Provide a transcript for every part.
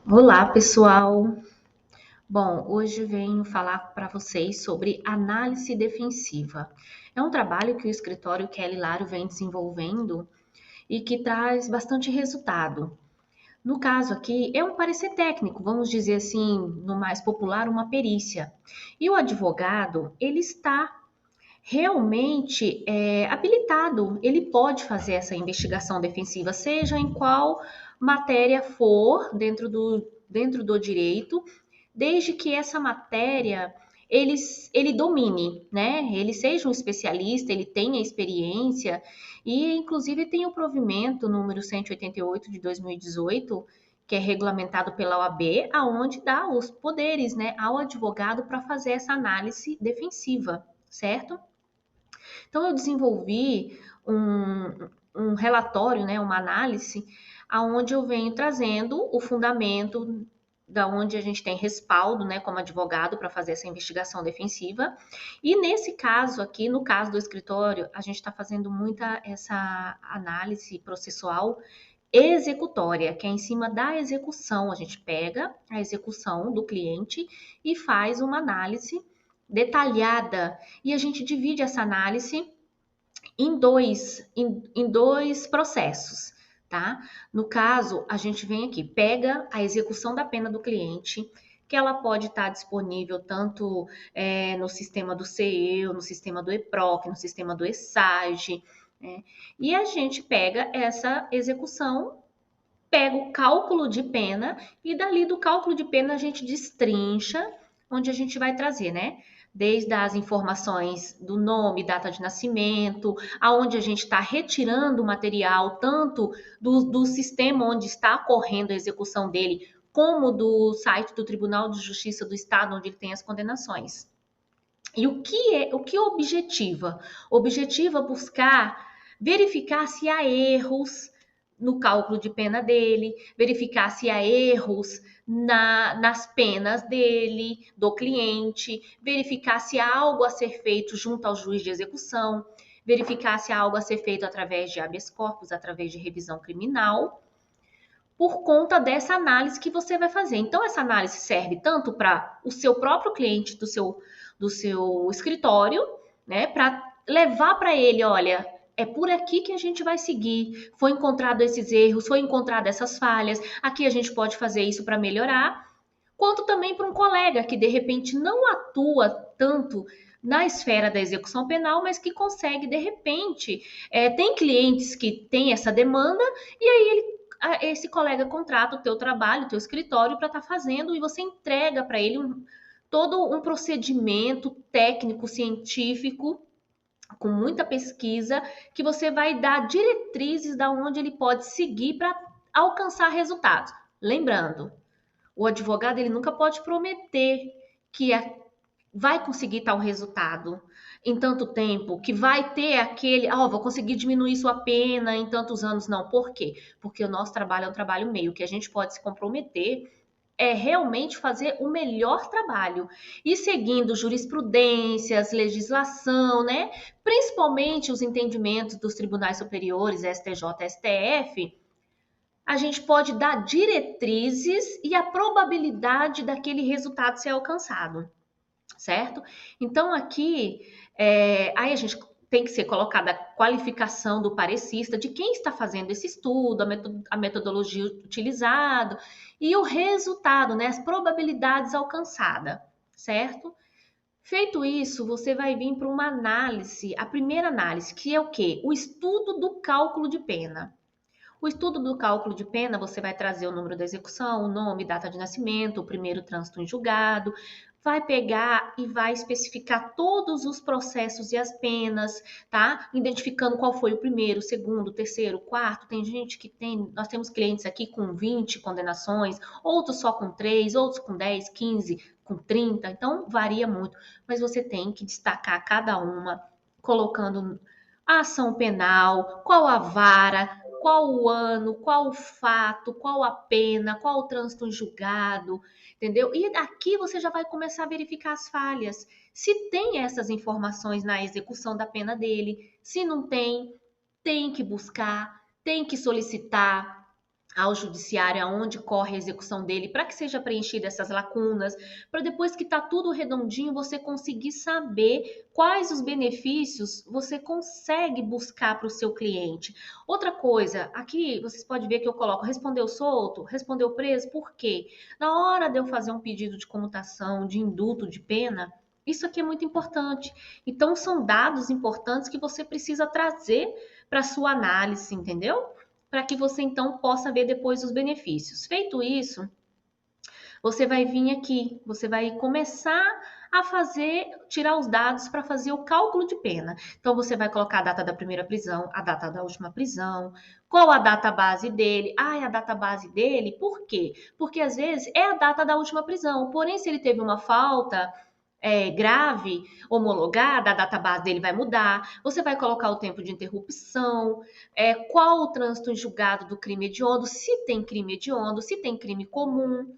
Olá, pessoal! Bom, hoje venho falar para vocês sobre análise defensiva. É um trabalho que o escritório Kelly Laro vem desenvolvendo e que traz bastante resultado. No caso aqui, é um parecer técnico, vamos dizer assim, no mais popular, uma perícia. E o advogado, ele está realmente habilitado, ele pode fazer essa investigação defensiva, seja em qual matéria for dentro do direito, desde que essa matéria ele domine, né? Ele seja um especialista, ele tenha experiência e, inclusive, tem o provimento número 188 de 2018, que é regulamentado pela OAB, aonde dá os poderes, né, ao advogado para fazer essa análise defensiva, certo? Então, eu desenvolvi um relatório, né, uma análise, aonde eu venho trazendo o fundamento da onde a gente tem respaldo, né, como advogado para fazer essa investigação defensiva. E nesse caso aqui, no caso do escritório, a gente está fazendo muita essa análise processual executória, que é em cima da execução. A gente pega a execução do cliente e faz uma análise detalhada. E a gente divide essa análise em dois processos, tá? No caso, a gente vem aqui, pega a execução da pena do cliente, que ela pode estar disponível tanto no sistema do CEU, no sistema do EPROC, no sistema do ESAGE, né? E a gente pega essa execução, pega o cálculo de pena e dali do cálculo de pena a gente destrincha, onde a gente vai trazer, né? Desde as informações do nome, data de nascimento, aonde a gente está retirando o material, tanto do sistema onde está ocorrendo a execução dele, como do site do Tribunal de Justiça do Estado, onde ele tem as condenações. E o que objetiva? Objetiva buscar verificar se há erros no cálculo de pena dele, verificar se há erros nas penas dele, do cliente, verificar se há algo a ser feito junto ao juiz de execução, verificar se há algo a ser feito através de habeas corpus, através de revisão criminal, por conta dessa análise que você vai fazer. Então, essa análise serve tanto para o seu próprio cliente do seu escritório, né, para levar para ele, olha, é por aqui que a gente vai seguir. Foi encontrado esses erros, foi encontrado essas falhas. Aqui a gente pode fazer isso para melhorar. Quanto também para um colega que de repente não atua tanto na esfera da execução penal, mas que consegue de repente, tem clientes que têm essa demanda e aí esse colega contrata o teu trabalho, o teu escritório para estar fazendo e você entrega para ele todo um procedimento técnico, científico, com muita pesquisa, que você vai dar diretrizes da onde ele pode seguir para alcançar resultados. Lembrando, o advogado ele nunca pode prometer que vai conseguir tal resultado em tanto tempo, que vai ter aquele, vou conseguir diminuir sua pena em tantos anos. Não, por quê? Porque o nosso trabalho é um trabalho meio, que a gente pode se comprometer é realmente fazer o melhor trabalho e seguindo jurisprudências, legislação, né? Principalmente os entendimentos dos tribunais superiores, STJ, STF, a gente pode dar diretrizes e a probabilidade daquele resultado ser alcançado, certo? Então aqui, aí a gente tem que ser colocada a qualificação do parecista, de quem está fazendo esse estudo, a metodologia utilizada e o resultado, né, as probabilidades alcançadas, certo? Feito isso, você vai vir para uma análise, a primeira análise, que é o quê? O estudo do cálculo de pena. O estudo do cálculo de pena, você vai trazer o número da execução, o nome, data de nascimento, o primeiro trânsito em julgado, vai pegar e vai especificar todos os processos e as penas, tá? Identificando qual foi o primeiro, o segundo, o terceiro, o quarto. Tem gente que nós temos clientes aqui com 20 condenações, outros só com 3, outros com 10, 15, com 30, então varia muito. Mas você tem que destacar cada uma, colocando a ação penal, qual a vara, qual o ano, qual o fato, qual a pena, qual o trânsito em julgado, entendeu? E aqui você já vai começar a verificar as falhas. Se tem essas informações na execução da pena dele, se não tem, tem que buscar, tem que solicitar ao judiciário aonde corre a execução dele, para que seja preenchida essas lacunas, para depois que está tudo redondinho, você conseguir saber quais os benefícios você consegue buscar para o seu cliente. Outra coisa, aqui vocês podem ver que eu coloco respondeu solto, respondeu preso, por quê? Na hora de eu fazer um pedido de comutação, de indulto de pena, isso aqui é muito importante. Então, são dados importantes que você precisa trazer para sua análise, entendeu? Para que você então possa ver depois os benefícios. Feito isso, você vai vir aqui, você vai começar a fazer, tirar os dados para fazer o cálculo de pena. Então você vai colocar a data da primeira prisão, a data da última prisão, qual a data base dele. Ah, é a data base dele, por quê? Porque às vezes é a data da última prisão, porém se ele teve uma falta grave, homologada, a database dele vai mudar, você vai colocar o tempo de interrupção, qual o trânsito em julgado do crime hediondo, se tem crime hediondo, se tem crime comum,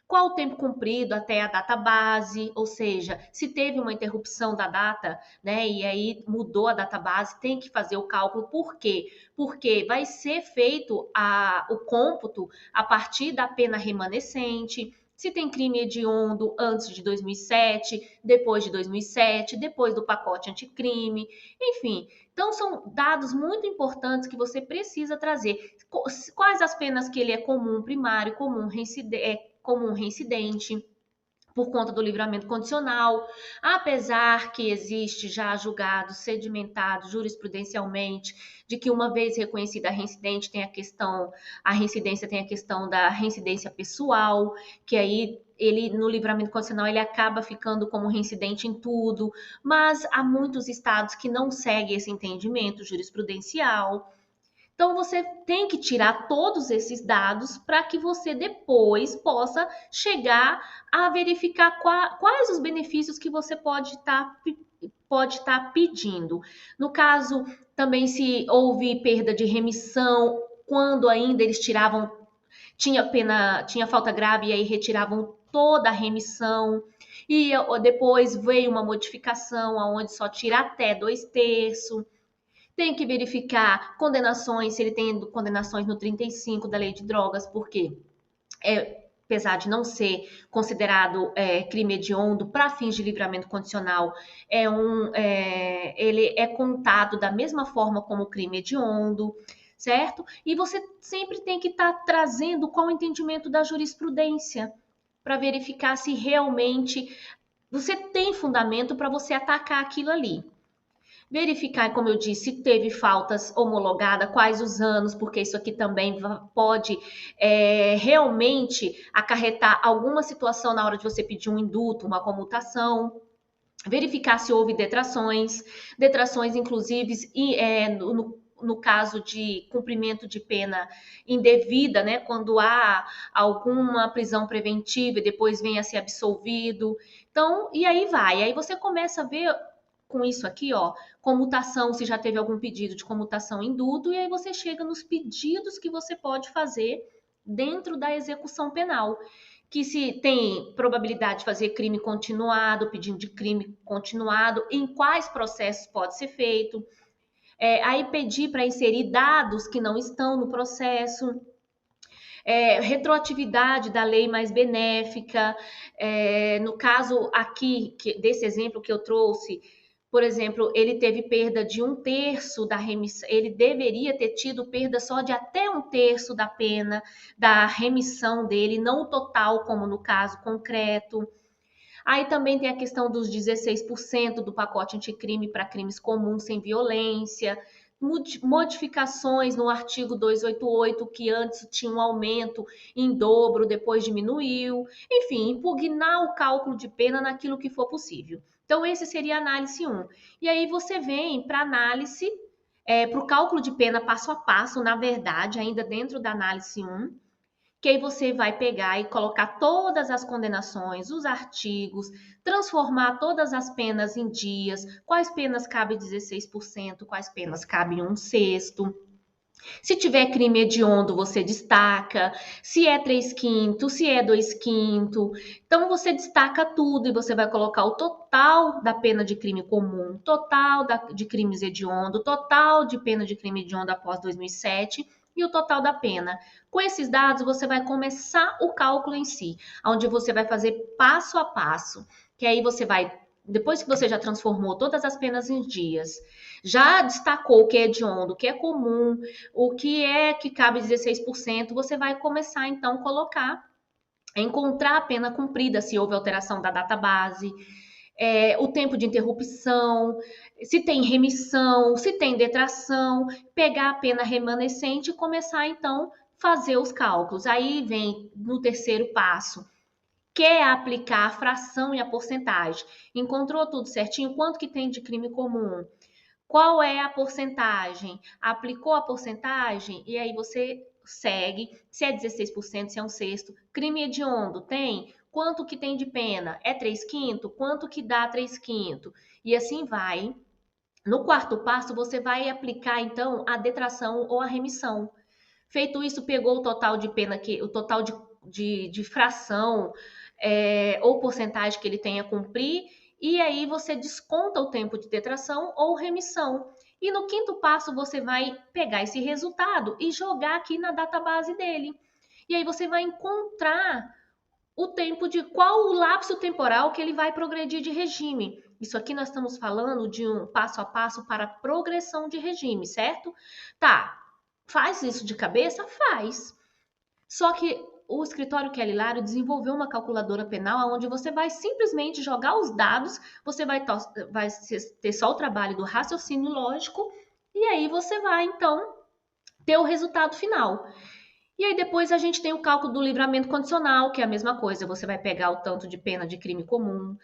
qual o tempo cumprido até a data base, ou seja, se teve uma interrupção da data, né, e aí mudou a data base, tem que fazer o cálculo. Por quê? Porque vai ser feito o cômputo a partir da pena remanescente. Se tem crime hediondo antes de 2007, depois de 2007, depois do pacote anticrime, enfim. Então, são dados muito importantes que você precisa trazer. Quais as penas que ele é comum primário, comum reincidente, por conta do livramento condicional, apesar que existe já julgado, sedimentado jurisprudencialmente, de que uma vez reconhecida a reincidente a reincidência tem a questão da reincidência pessoal, que aí ele no livramento condicional ele acaba ficando como reincidente em tudo, mas há muitos estados que não seguem esse entendimento jurisprudencial. Então você tem que tirar todos esses dados para que você depois possa chegar a verificar quais os benefícios que você pode estar pedindo. No caso, também se houve perda de remissão, quando ainda eles tinha falta grave e aí retiravam toda a remissão. E depois veio uma modificação onde só tira até 2/3. Tem que verificar condenações, se ele tem condenações no 35 da lei de drogas, porque apesar de não ser considerado crime hediondo para fins de livramento condicional, ele é contado da mesma forma como crime hediondo, certo? E você sempre tem que estar trazendo qual o entendimento da jurisprudência para verificar se realmente você tem fundamento para você atacar aquilo ali. Verificar, como eu disse, se teve faltas homologadas, quais os anos, porque isso aqui também pode realmente acarretar alguma situação na hora de você pedir um indulto, uma comutação. Verificar se houve detrações, inclusive, no caso de cumprimento de pena indevida, né, quando há alguma prisão preventiva e depois vem a ser absolvido. Então, e aí vai. Aí você começa a ver com isso aqui, ó, comutação, se já teve algum pedido de comutação em indulto, e aí você chega nos pedidos que você pode fazer dentro da execução penal, que se tem probabilidade de fazer crime continuado, pedido de crime continuado, em quais processos pode ser feito, aí pedir para inserir dados que não estão no processo, retroatividade da lei mais benéfica, no caso aqui, desse exemplo que eu trouxe, por exemplo, ele teve perda de 1/3 da remissão, ele deveria ter tido perda só de até 1/3 da pena, da remissão dele, não o total, como no caso concreto. Aí também tem a questão dos 16% do pacote anticrime para crimes comuns sem violência, modificações no artigo 288, que antes tinha um aumento em dobro, depois diminuiu. Enfim, impugnar o cálculo de pena naquilo que for possível. Então, esse seria a análise 1. E aí você vem para análise, para o cálculo de pena passo a passo, na verdade, ainda dentro da análise 1, que aí você vai pegar e colocar todas as condenações, os artigos, transformar todas as penas em dias, quais penas cabe 16%, quais penas cabe 1/6. Se tiver crime hediondo, você destaca. Se é 3/5, se é 2/5. Então, você destaca tudo e você vai colocar o total da pena de crime comum, total de crimes hediondo, total de pena de crime hediondo após 2007 e o total da pena. Com esses dados, você vai começar o cálculo em si, onde você vai fazer passo a passo, que aí você vai, depois que você já transformou todas as penas em dias, já destacou o que é hediondo, o que é comum, o que é que cabe 16%, você vai começar então a colocar, encontrar a pena cumprida, se houve alteração da database, o tempo de interrupção, se tem remissão, se tem detração, pegar a pena remanescente e começar então fazer os cálculos. Aí vem no terceiro passo, quer aplicar a fração e a porcentagem. Encontrou tudo certinho? Quanto que tem de crime comum? Qual é a porcentagem? Aplicou a porcentagem e aí você segue. Se é 16%, se é um sexto. Crime hediondo tem? Quanto que tem de pena? É 3/5? Quanto que dá 3/5? E assim vai. No quarto passo, você vai aplicar então a detração ou a remissão. Feito isso, pegou o total de pena, o total de fração ou porcentagem que ele tem a cumprir, e aí você desconta o tempo de detração ou remissão. E no quinto passo, você vai pegar esse resultado e jogar aqui na database dele. E aí você vai encontrar o tempo de qual o lapso temporal que ele vai progredir de regime. Isso aqui nós estamos falando de um passo a passo para progressão de regime, certo? Tá, faz isso de cabeça? Faz. Só que o escritório Kelly Laro desenvolveu uma calculadora penal onde você vai simplesmente jogar os dados, você vai ter só o trabalho do raciocínio lógico, e aí você vai, então, ter o resultado final. E aí depois a gente tem o cálculo do livramento condicional, que é a mesma coisa. Você vai pegar o tanto de pena de crime comum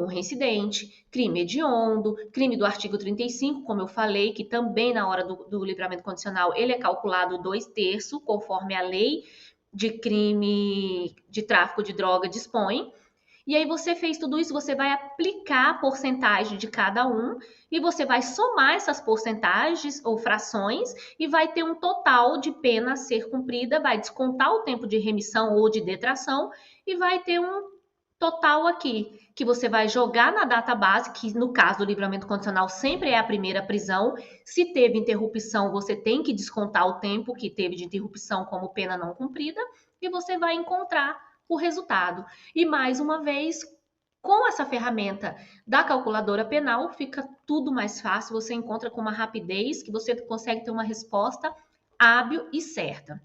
reincidente, crime hediondo, crime do artigo 35, como eu falei, que também na hora do livramento condicional ele é calculado 2/3, conforme a lei de crime de tráfico de droga dispõe. E aí você fez tudo isso, você vai aplicar a porcentagem de cada um e você vai somar essas porcentagens ou frações e vai ter um total de pena a ser cumprida, vai descontar o tempo de remissão ou de detração e vai ter um total aqui que você vai jogar na database, que no caso do livramento condicional sempre é a primeira prisão. Se teve interrupção, você tem que descontar o tempo que teve de interrupção como pena não cumprida e você vai encontrar o resultado. E mais uma vez, com essa ferramenta da calculadora penal, fica tudo mais fácil, você encontra com uma rapidez que você consegue ter uma resposta hábil e certa.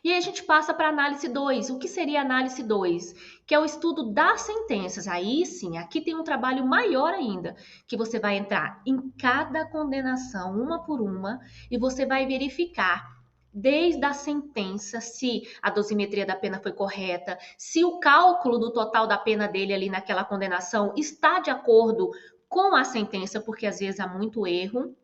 E aí a gente passa para a análise 2. O que seria a análise 2? Que é o estudo das sentenças. Aí sim, aqui tem um trabalho maior ainda, que você vai entrar em cada condenação, uma por uma, e você vai verificar desde a sentença, se a dosimetria da pena foi correta, se o cálculo do total da pena dele ali naquela condenação está de acordo com a sentença, porque às vezes há muito erro.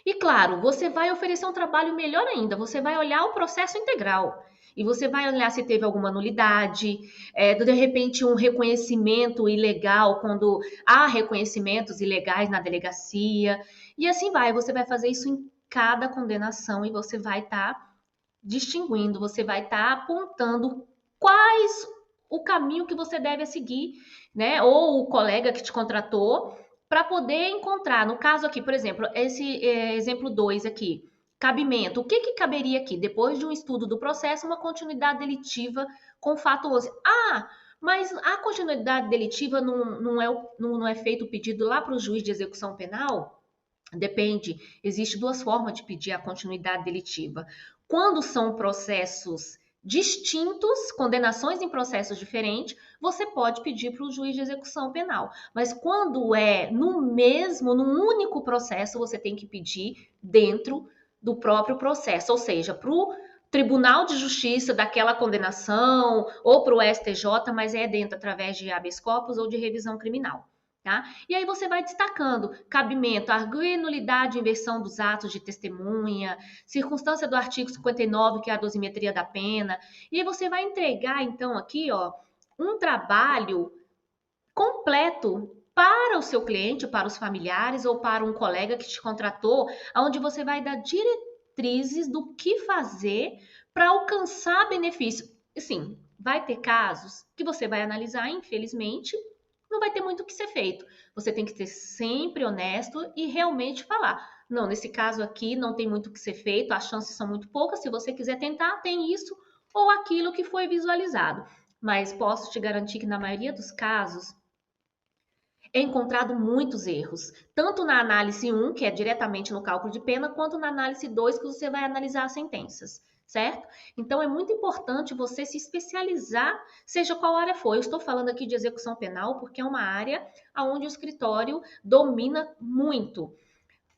E claro, você vai oferecer um trabalho melhor ainda, você vai olhar o processo integral. E você vai olhar se teve alguma nulidade, de repente um reconhecimento ilegal, quando há reconhecimentos ilegais na delegacia. E assim vai, você vai fazer isso em cada condenação e você vai estar distinguindo, você vai estar apontando quais o caminho que você deve seguir, né? Ou o colega que te contratou, para poder encontrar. No caso aqui, por exemplo, esse exemplo 2 aqui, cabimento. O que, que caberia aqui? Depois de um estudo do processo, uma continuidade delitiva com fato 11. Ah, mas a continuidade delitiva não é feito o pedido lá para o juiz de execução penal? Depende. Existe duas formas de pedir a continuidade delitiva. Quando são processos distintos, condenações em processos diferentes, você pode pedir para o juiz de execução penal. Mas quando é num único processo, você tem que pedir dentro do próprio processo, ou seja, para o Tribunal de Justiça daquela condenação ou para o STJ, mas é dentro através de habeas corpus ou de revisão criminal. Tá? E aí você vai destacando cabimento, arguir nulidade, inversão dos atos de testemunha, circunstância do artigo 59, que é a dosimetria da pena. E aí você vai entregar, então, aqui, ó, um trabalho completo para o seu cliente, para os familiares ou para um colega que te contratou, onde você vai dar diretrizes do que fazer para alcançar benefício. Sim, vai ter casos que você vai analisar, infelizmente, não vai ter muito o que ser feito. Você tem que ser sempre honesto e realmente falar. Não, nesse caso aqui não tem muito o que ser feito, as chances são muito poucas. Se você quiser tentar, tem isso ou aquilo que foi visualizado. Mas posso te garantir que na maioria dos casos é encontrado muitos erros, tanto na análise 1, que é diretamente no cálculo de pena, quanto na análise 2, que você vai analisar as sentenças, certo? Então é muito importante você se especializar, seja qual área for. Eu estou falando aqui de execução penal porque é uma área onde o escritório domina muito.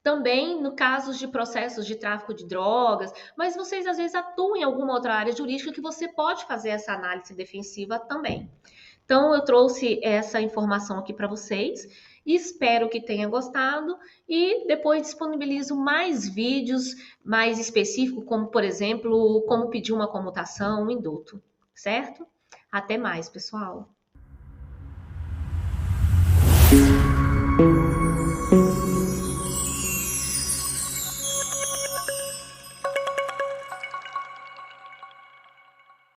Também no casos de processos de tráfico de drogas, mas vocês às vezes atuam em alguma outra área jurídica que você pode fazer essa análise defensiva também. Então, eu trouxe essa informação aqui para vocês e espero que tenha gostado. E depois disponibilizo mais vídeos mais específicos, como, por exemplo, como pedir uma comutação, um indulto, certo? Até mais, pessoal!